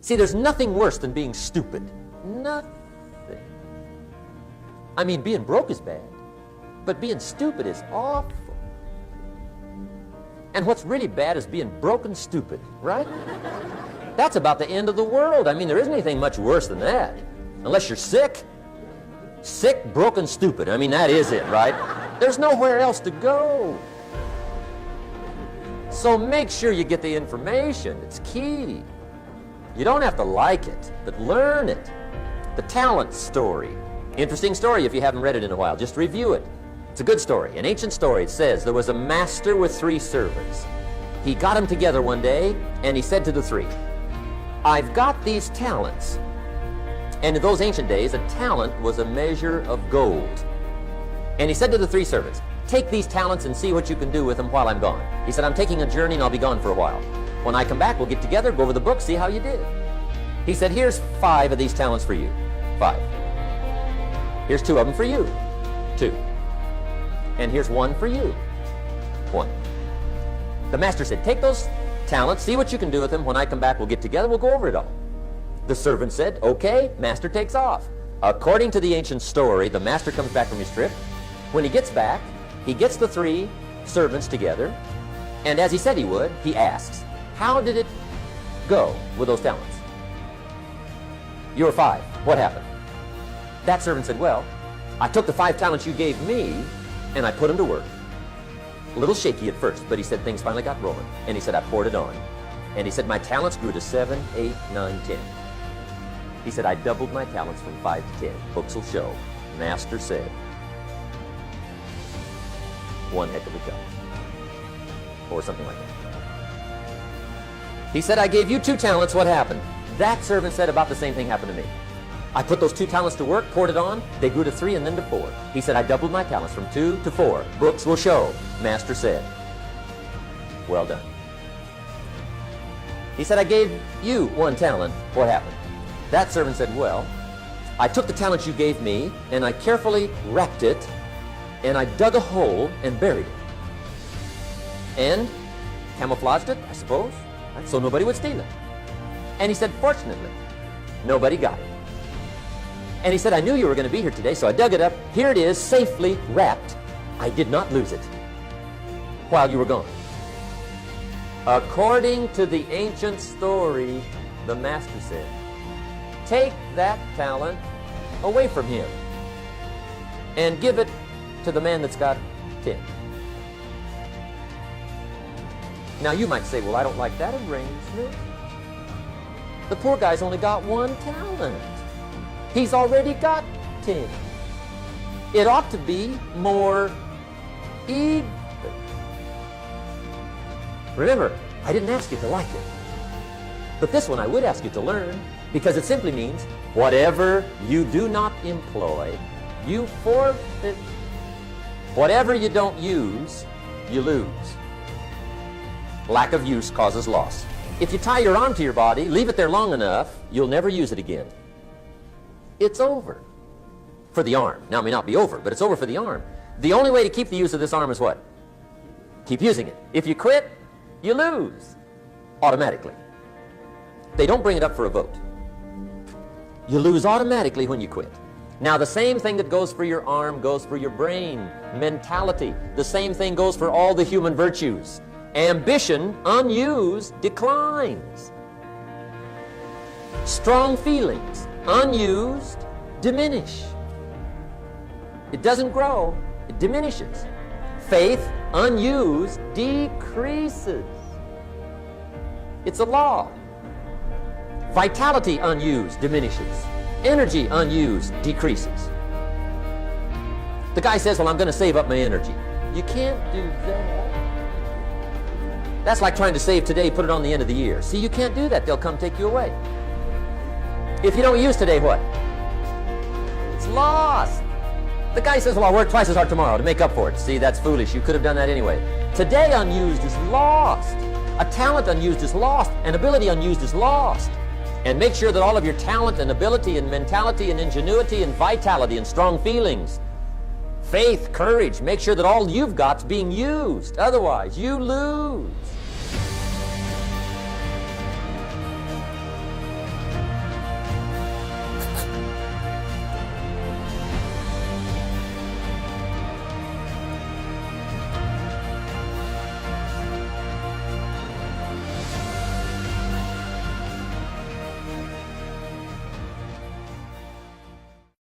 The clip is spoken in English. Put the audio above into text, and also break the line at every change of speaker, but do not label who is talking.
See, there's nothing worse than being stupid. Nothing. I mean, being broke is bad, but being stupid is awful. And what's really bad is being broken stupid, right? That's about the end of the world. I mean, there isn't anything much worse than that. Unless you're sick. Sick, broken, stupid. I mean, that is it, right? There's nowhere else to go. So make sure you get the information. It's key. You don't have to like it, but learn it. The talent story. Interesting story if you haven't read it in a while. Just review it. It's a good story. An ancient story. It says there was a master with 3 servants. He got them together one day, and he said to the 3, I've got these talents. And in those ancient days, a talent was a measure of gold. And he said to the 3 servants, take these talents and see what you can do with them while I'm gone. He said, I'm taking a journey and I'll be gone for a while. When I come back, we'll get together, go over the book, see how you did. He said, here's 5 of these talents for you. 5. Here's 2 of them for you. 2. And here's 1 for you. 1. The master said, take those talents, see what you can do with them. When I come back, we'll get together, we'll go over it all. The servant said, okay, master takes off. According to the ancient story, the master comes back from his trip. When he gets back, he gets the 3 servants together, and as he said he would, he asks, how did it go with those talents? You were 5. What happened? That servant said, well, I took the 5 talents you gave me, and I put them to work. A little shaky at first, but he said things finally got rolling. And he said, I poured it on. And he said, my talents grew to 7, 8, 9, 10. He said, I doubled my talents from 5 to 10. Books will show. Master said, one heck of a job. Or something like that. He said, I gave you 2 talents. What happened? That servant said, about the same thing happened to me. I put those 2 talents to work, poured it on, they grew to 3 and then to 4. He said, I doubled my talents from 2 to 4. Books will show. Master said, well done. He said, I gave you 1 talent. What happened? That servant said, well, I took the talent you gave me, and I carefully wrapped it, and I dug a hole and buried it. And camouflaged it, I suppose, so nobody would steal it. And he said, fortunately, nobody got it. And he said, I knew you were going to be here today, so I dug it up. Here it is, safely wrapped. I did not lose it while you were gone. According to the ancient story, the master said, take that talent away from him and give it to the man that's got 10. Now you might say, well, I don't like that arrangement. The poor guy's only got 1 talent. He's already got 10. It ought to be more even. Remember, I didn't ask you to like it. But this one I would ask you to learn, because it simply means whatever you do not employ, you forfeit. Whatever you don't use, you lose. Lack of use causes loss. If you tie your arm to your body, leave it there long enough, you'll never use it again. It's over for the arm. Now, it may not be over, but it's over for the arm. The only way to keep the use of this arm is what? Keep using it. If you quit, you lose automatically. They don't bring it up for a vote. You lose automatically when you quit. Now, the same thing that goes for your arm goes for your brain, mentality. The same thing goes for all the human virtues. Ambition, unused, declines. Strong feelings, unused, diminish. It doesn't grow, it diminishes. Faith, unused, decreases. It's a law. Vitality, unused, diminishes. Energy, unused, decreases. The guy says, well, I'm going to save up my energy. You can't do that. That's like trying to save today, put it on the end of the year. See, you can't do that. They'll come take you away. If you don't use today, what? It's lost. The guy says, well, I'll work twice as hard tomorrow to make up for it. See, that's foolish. You could have done that anyway. Today unused is lost. A talent unused is lost. An ability unused is lost. And make sure that all of your talent and ability and mentality and ingenuity and vitality and strong feelings, faith, courage, make sure that all you've got's being used. Otherwise, you lose.